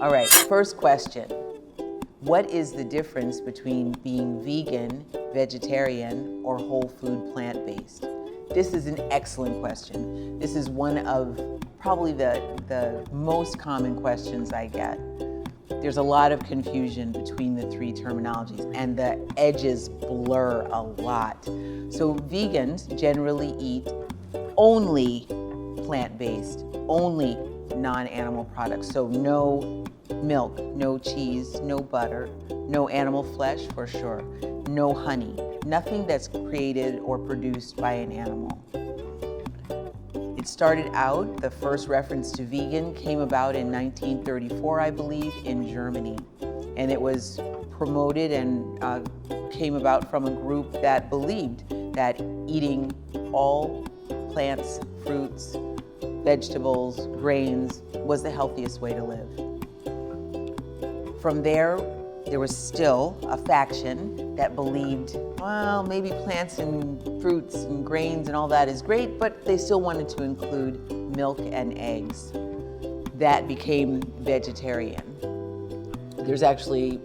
All right, first question. What is the difference between being vegan, vegetarian, or whole food plant-based? This is an excellent question. This is one of probably the most common questions I get. There's a lot of confusion between the three terminologies, and the edges blur a lot. So vegans generally eat only plant-based, only non-animal products. So no milk, no cheese, no butter, no animal flesh for sure, no honey, nothing that's created or produced by an animal. It started out, the first reference to vegan came about in 1934, I believe, in Germany. And it was promoted and came about from a group that believed that eating all plants, fruits, vegetables, grains was the healthiest way to live. From there was still a faction that believed, well, maybe plants and fruits and grains and all that is great, but they still wanted to include milk and eggs. That became vegetarian. There's actually,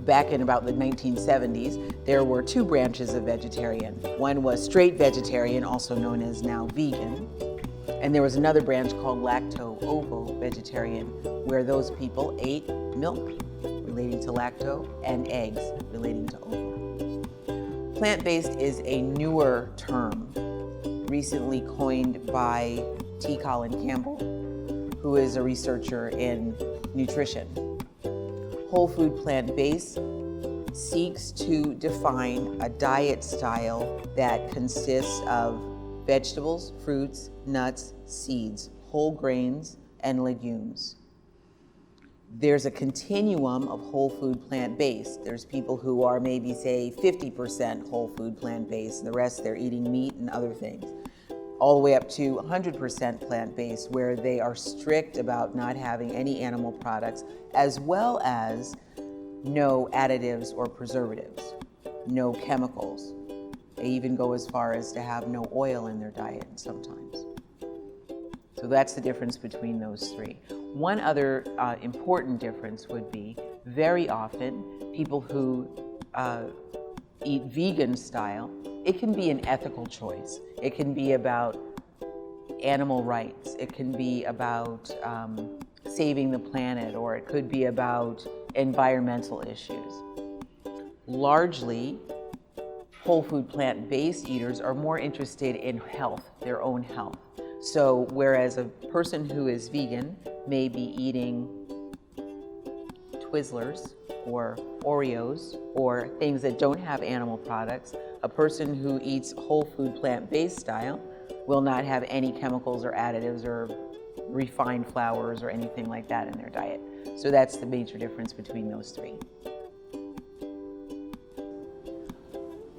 back in about the 1970s, there were two branches of vegetarian. One was straight vegetarian, also known as now vegan. And there was another branch called lacto-ovo vegetarian, where those people ate milk relating to lacto and eggs relating to ovo. Plant-based is a newer term, recently coined by T. Colin Campbell, who is a researcher in nutrition. Whole food plant-based seeks to define a diet style that consists of vegetables, fruits, nuts, seeds, whole grains, and legumes. There's a continuum of whole food plant-based. There's people who are maybe, say, 50% whole food plant-based, the rest they're eating meat and other things, all the way up to 100% plant-based, where they are strict about not having any animal products, as well as no additives or preservatives, no chemicals. They even go as far as to have no oil in their diet sometimes. So that's the difference between those three. One other important difference would be, very often, people who eat vegan style, it can be an ethical choice. It can be about animal rights. It can be about saving the planet, or it could be about environmental issues. Largely, whole food plant-based eaters are more interested in health, their own health. So whereas a person who is vegan may be eating Twizzlers or Oreos or things that don't have animal products, a person who eats whole food plant-based style will not have any chemicals or additives or refined flours or anything like that in their diet. So that's the major difference between those three.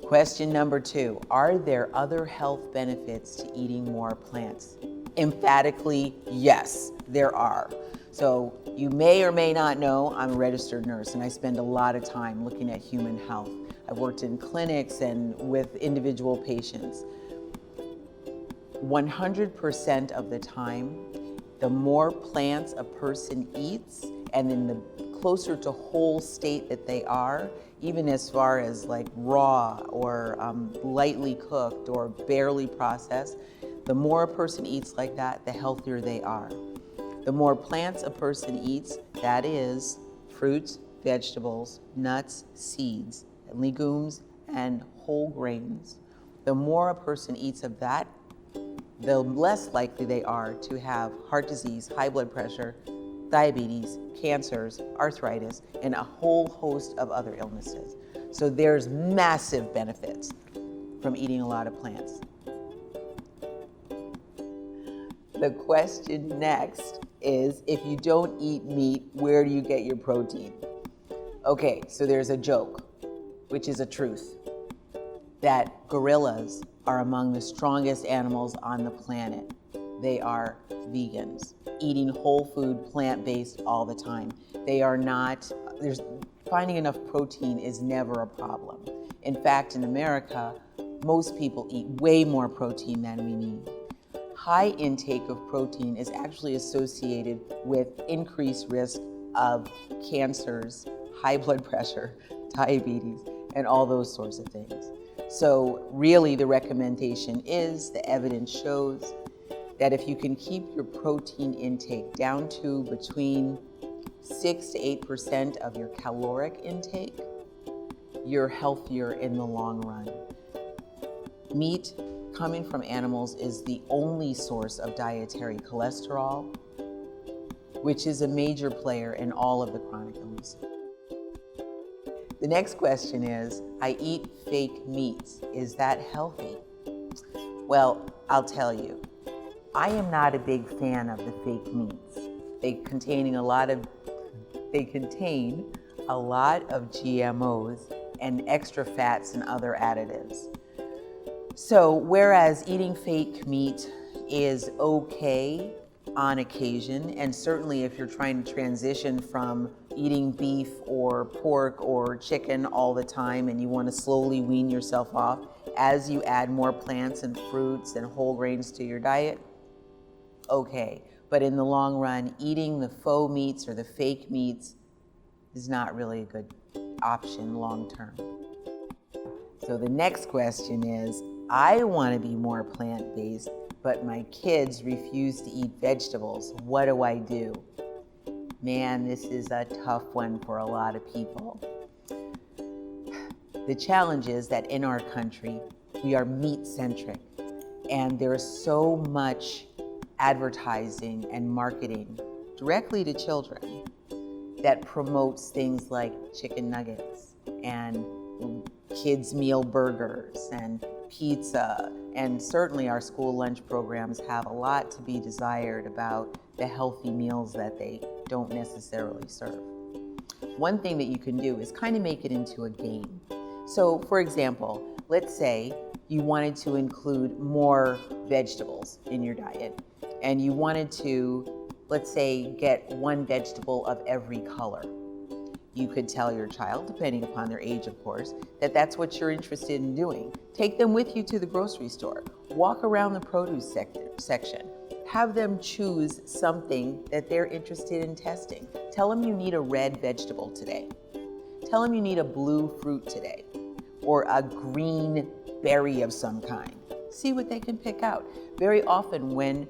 Question number 2, are there other health benefits to eating more plants? Emphatically, yes, there are. So you may or may not know, I'm a registered nurse and I spend a lot of time looking at human health. I've worked in clinics and with individual patients. 100% of the time, the more plants a person eats, and then the closer to whole state that they are, even as far as like raw or lightly cooked or barely processed, the more a person eats like that, the healthier they are. The more plants a person eats, that is fruits, vegetables, nuts, seeds, legumes, and whole grains, the more a person eats of that, the less likely they are to have heart disease, high blood pressure, diabetes, cancers, arthritis, and a whole host of other illnesses. So there's massive benefits from eating a lot of plants. The question next is, if you don't eat meat, where do you get your protein? Okay, so there's a joke, which is a truth, that gorillas are among the strongest animals on the planet. They are vegans, eating whole food, plant-based all the time. They are not, finding enough protein is never a problem. In fact, in America, most people eat way more protein than we need. High intake of protein is actually associated with increased risk of cancers, high blood pressure, diabetes, and all those sorts of things. So really the recommendation is, the evidence shows that if you can keep your protein intake down to between 6 to 8% of your caloric intake, you're healthier in the long run. Meat coming from animals is the only source of dietary cholesterol, which is a major player in all of the chronic illnesses. The next question is, I eat fake meats. Is that healthy? Well, I'll tell you, I am not a big fan of the fake meats. They contain a lot of GMOs and extra fats and other additives. So whereas eating fake meat is okay on occasion, and certainly if you're trying to transition from eating beef or pork or chicken all the time and you want to slowly wean yourself off, as you add more plants and fruits and whole grains to your diet, okay. But in the long run, eating the faux meats or the fake meats is not really a good option long term. So the next question is, I want to be more plant-based, but my kids refuse to eat vegetables. What do I do? Man, this is a tough one for a lot of people. The challenge is that in our country, we are meat-centric, and there is so much advertising and marketing directly to children that promotes things like chicken nuggets and kids' meal burgers and pizza, and certainly our school lunch programs have a lot to be desired about the healthy meals that they don't necessarily serve. One thing that you can do is kind of make it into a game. So for example, let's say you wanted to include more vegetables in your diet, and you wanted to, let's say, get one vegetable of every color. You could tell your child, depending upon their age of course, that that's what you're interested in doing. Take them with you to the grocery store. Walk around the produce section. Have them choose something that they're interested in testing. Tell them you need a red vegetable today. Tell them you need a blue fruit today, or a green berry of some kind. See what they can pick out. Very often when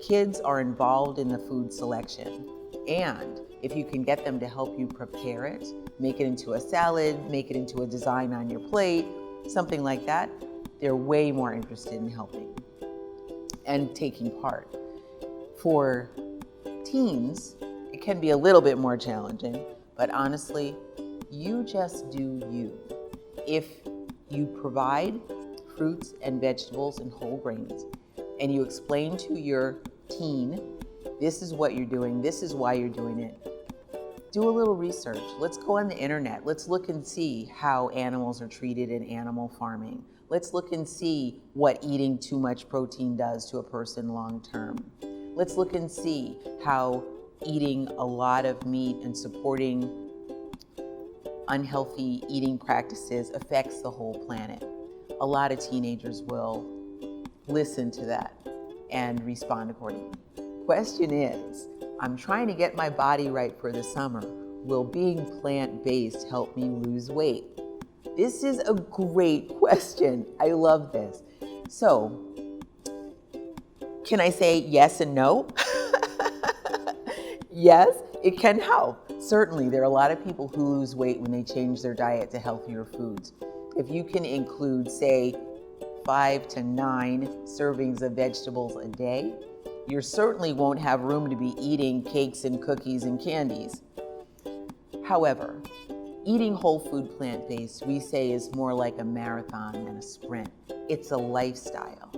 kids are involved in the food selection, and if you can get them to help you prepare it, make it into a salad, make it into a design on your plate, something like that, they're way more interested in helping and taking part. For teens, it can be a little bit more challenging, but honestly, you just do you. If you provide fruits and vegetables and whole grains, and you explain to your teen, this is what you're doing, this is why you're doing it, do a little research. Let's go on the internet. Let's look and see how animals are treated in animal farming. Let's look and see what eating too much protein does to a person long term. Let's look and see how eating a lot of meat and supporting unhealthy eating practices affects the whole planet. A lot of teenagers will listen to that and respond accordingly. Question is, I'm trying to get my body right for the summer. Will being plant-based help me lose weight? This is a great question. I love this. So, can I say yes and no? Yes, it can help. Certainly, there are a lot of people who lose weight when they change their diet to healthier foods. If you can include, say, 5 to 9 servings of vegetables a day, you certainly won't have room to be eating cakes and cookies and candies. However, eating whole food plant-based, we say, is more like a marathon than a sprint. It's a lifestyle.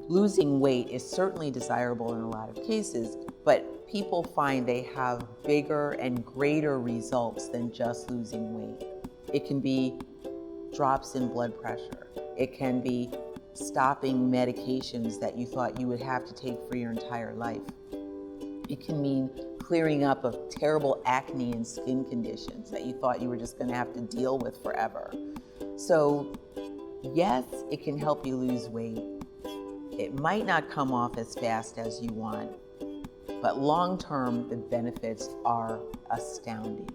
Losing weight is certainly desirable in a lot of cases, but people find they have bigger and greater results than just losing weight. It can be drops in blood pressure. It can be stopping medications that you thought you would have to take for your entire life. It can mean clearing up of terrible acne and skin conditions that you thought you were just going to have to deal with forever. So yes, it can help you lose weight. It might not come off as fast as you want, But long term, the benefits are astounding.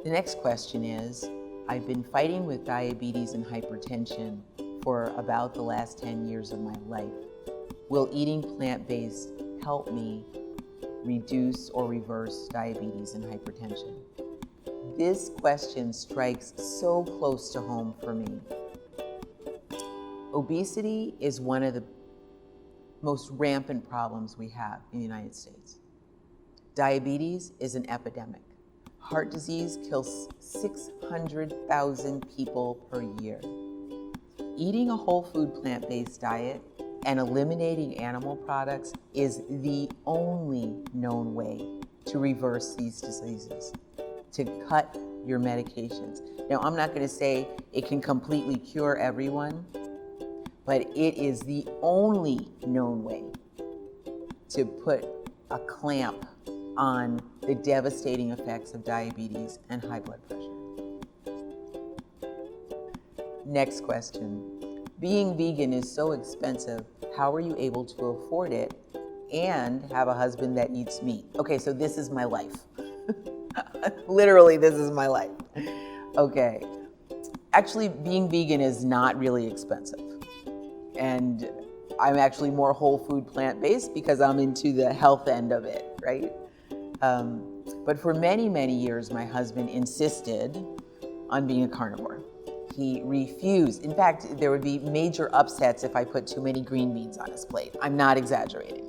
The next question is, I've been fighting with diabetes and hypertension for about the last 10 years of my life. Will eating plant-based help me reduce or reverse diabetes and hypertension? This question strikes so close to home for me. Obesity is one of the most rampant problems we have in the United States. Diabetes is an epidemic. Heart disease kills 600,000 people per year. Eating a whole food plant-based diet and eliminating animal products is the only known way to reverse these diseases, to cut your medications. Now, I'm not going to say it can completely cure everyone, but it is the only known way to put a clamp on the devastating effects of diabetes and high blood pressure. Next question. Being vegan is so expensive. How are you able to afford it and have a husband that eats meat? Okay, so this is my life. Literally, this is my life. Okay. Actually, being vegan is not really expensive. And I'm actually more whole food plant-based because I'm into the health end of it, right? But for many, many years, my husband insisted on being a carnivore. He refused. In fact, there would be major upsets if I put too many green beans on his plate. I'm not exaggerating.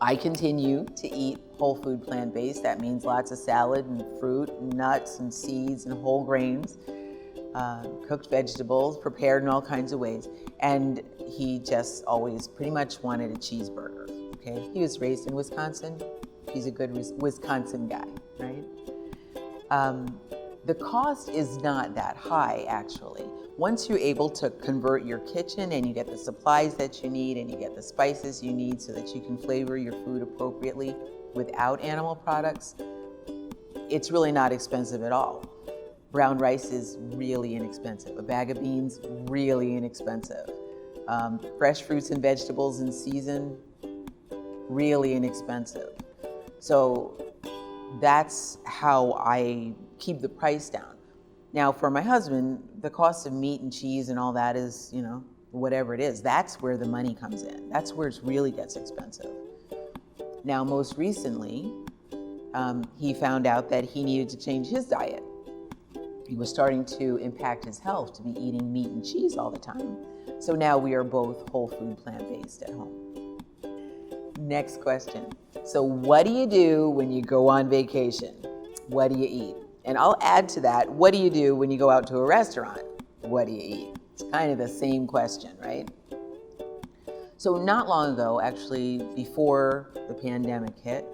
I continue to eat whole food plant-based. That means lots of salad and fruit and nuts and seeds and whole grains, cooked vegetables, prepared in all kinds of ways. And he just always pretty much wanted a cheeseburger, okay? He was raised in Wisconsin. He's a good Wisconsin guy, right? The cost is not that high, actually. Once you're able to convert your kitchen and you get the supplies that you need and you get the spices you need so that you can flavor your food appropriately without animal products, it's really not expensive at all. Brown rice is really inexpensive. A bag of beans, really inexpensive. Fresh fruits and vegetables in season, really inexpensive. So that's how I keep the price down. Now, for my husband, the cost of meat and cheese and all that is, whatever it is, that's where the money comes in. That's where it really gets expensive. Now, most recently, he found out that he needed to change his diet. He was starting to impact his health to be eating meat and cheese all the time. So now we are both whole food plant-based at home. Next question. So what do you do when you go on vacation? What do you eat? And I'll add to that, what do you do when you go out to a restaurant? What do you eat? It's kind of the same question, right? So not long ago, actually before the pandemic hit,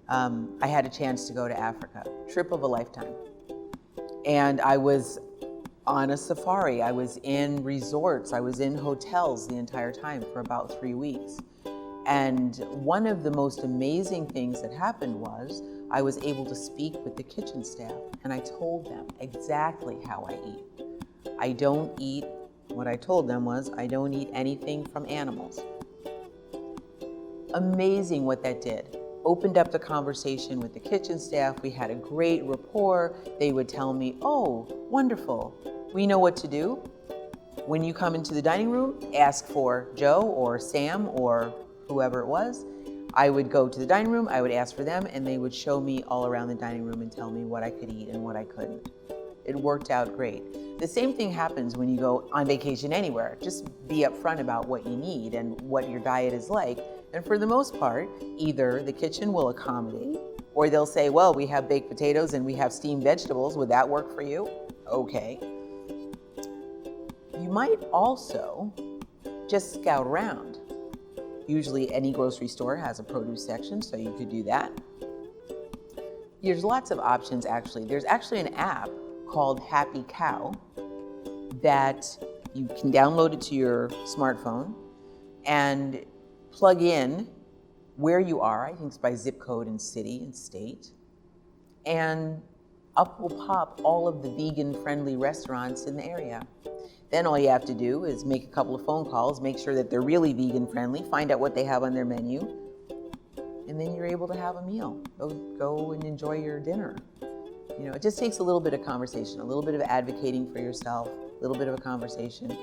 I had a chance to go to Africa, trip of a lifetime. And I was on a safari. I was in resorts. I was in hotels the entire time for about 3 weeks. And one of the most amazing things that happened was I was able to speak with the kitchen staff, and I told them exactly how I eat. I don't eat, what I told them was, I don't eat anything from animals. Amazing what that did. Opened up the conversation with the kitchen staff. We had a great rapport. They would tell me, oh, wonderful. We know what to do. When you come into the dining room, ask for Joe or Sam or whoever it was. I would go to the dining room, I would ask for them, and they would show me all around the dining room and tell me what I could eat and what I couldn't. It worked out great. The same thing happens when you go on vacation anywhere. Just be upfront about what you need and what your diet is like. And for the most part, either the kitchen will accommodate, or they'll say, well, we have baked potatoes and we have steamed vegetables. Would that work for you? Okay. You might also just scout around. Usually any grocery store has a produce section, so you could do that. There's lots of options, actually. There's actually an app called Happy Cow that you can download it to your smartphone and plug in where you are. I think it's by zip code and city and state. And up will pop all of the vegan-friendly restaurants in the area. Then all you have to do is make a couple of phone calls, make sure that they're really vegan friendly, find out what they have on their menu, and then you're able to have a meal. Go and enjoy your dinner. You know, it just takes a little bit of conversation, a little bit of advocating for yourself, a little bit of a conversation.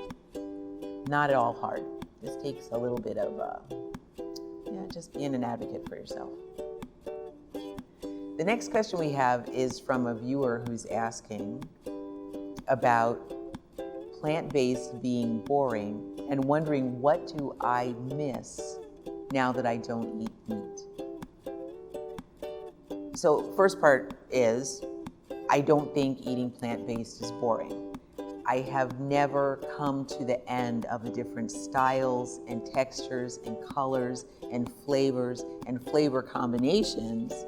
Not at all hard. Just takes a little bit of, just being an advocate for yourself. The next question we have is from a viewer who's asking about plant-based being boring and wondering, what do I miss now that I don't eat meat? So first part is, I don't think eating plant-based is boring. I have never come to the end of the different styles and textures and colors and flavors and flavor combinations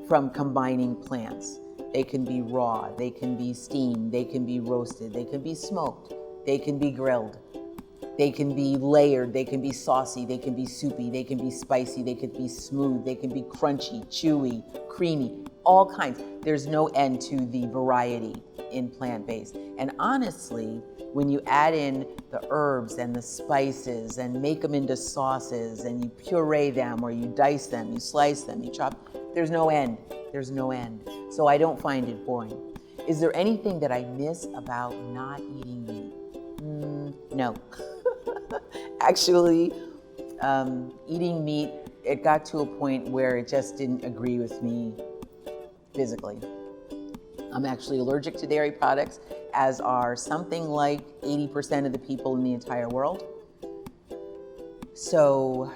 from combining plants. They can be raw, they can be steamed, they can be roasted, they can be smoked, they can be grilled, they can be layered, they can be saucy, they can be soupy, they can be spicy, they can be smooth, they can be crunchy, chewy, creamy, all kinds. There's no end to the variety in plant-based. And honestly, when you add in the herbs and the spices and make them into sauces and you puree them or you dice them, you slice them, you chop, there's no end. There's no end. So I don't find it boring. Is there anything that I miss about not eating meat? No. Actually, eating meat, it got to a point where it just didn't agree with me physically. I'm actually allergic to dairy products, as are something like 80% of the people in the entire world. So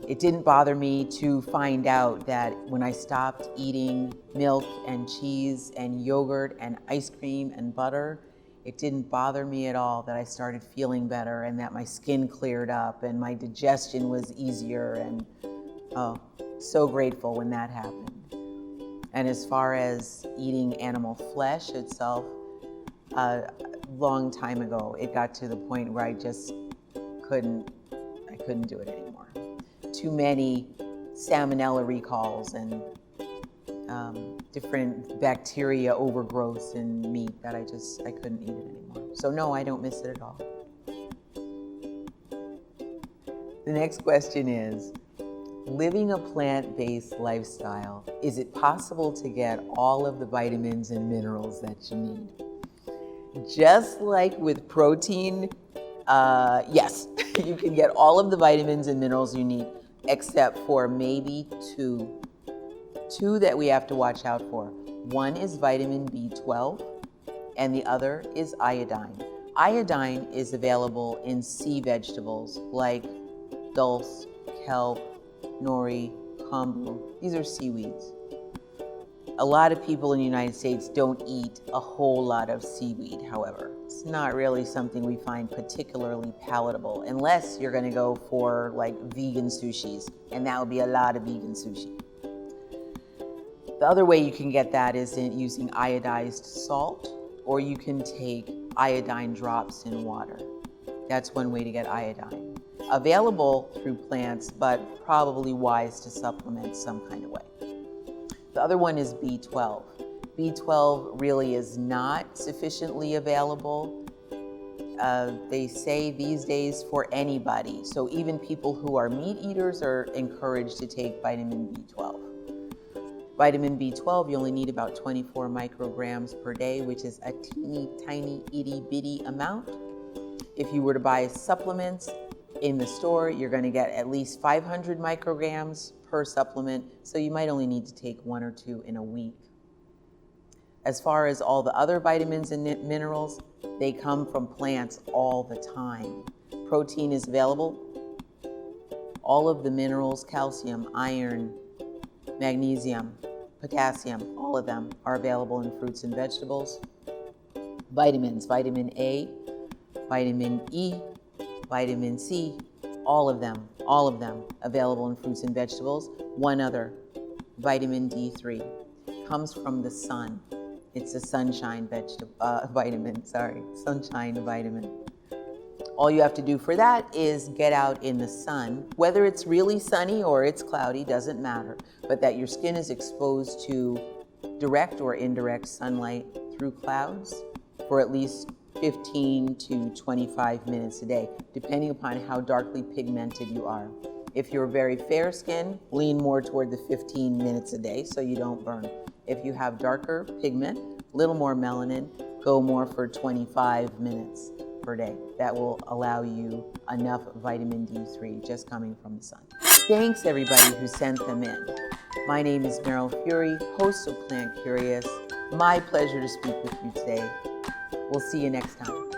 it didn't bother me to find out that when I stopped eating milk and cheese and yogurt and ice cream and butter, it didn't bother me at all that I started feeling better and that my skin cleared up and my digestion was easier, and so grateful when that happened. And as far as eating animal flesh itself, a long time ago, it got to the point where I just couldn't do it anymore. Too many salmonella recalls and different bacteria overgrowths in meat that I couldn't eat it anymore. So no, I don't miss it at all. The next question is, living a plant-based lifestyle, is it possible to get all of the vitamins and minerals that you need? Just like with protein, yes, you can get all of the vitamins and minerals you need, except for maybe two that we have to watch out for. One is vitamin B12, and the other is iodine. Iodine is available in sea vegetables like dulse, kelp, nori, kombu. These are seaweeds. A lot of people in the United States don't eat a whole lot of seaweed, however. It's not really something we find particularly palatable, unless you're gonna go for like vegan sushis, and that would be a lot of vegan sushi. The other way you can get that is using iodized salt, or you can take iodine drops in water. That's one way to get iodine. Available through plants, but probably wise to supplement some kind of way. The other one is B12. B12 really is not sufficiently available. They say these days for anybody. So even people who are meat eaters are encouraged to take vitamin B12. Vitamin B12, you only need about 24 micrograms per day, which is a teeny tiny itty bitty amount. If you were to buy supplements in the store, you're going to get at least 500 micrograms per supplement, so you might only need to take 1 or 2 in a week. As far as all the other vitamins and minerals, they come from plants all the time. Protein is available. All of the minerals, calcium, iron, magnesium, potassium, all of them are available in fruits and vegetables. Vitamins, vitamin A, vitamin E, vitamin C, all of them available in fruits and vegetables. One other, vitamin D3, comes from the sun. It's a sunshine vitamin. All you have to do for that is get out in the sun, whether it's really sunny or it's cloudy, doesn't matter, but that your skin is exposed to direct or indirect sunlight through clouds for at least 15 to 25 minutes a day, depending upon how darkly pigmented you are. If you're very fair skin, lean more toward the 15 minutes a day so you don't burn. If you have darker pigment, a little more melanin, go more for 25 minutes per day. That will allow you enough vitamin D3 just coming from the sun. Thanks everybody who sent them in. My name is Meryl Fury, host of Plant Curious. My pleasure to speak with you today. We'll see you next time.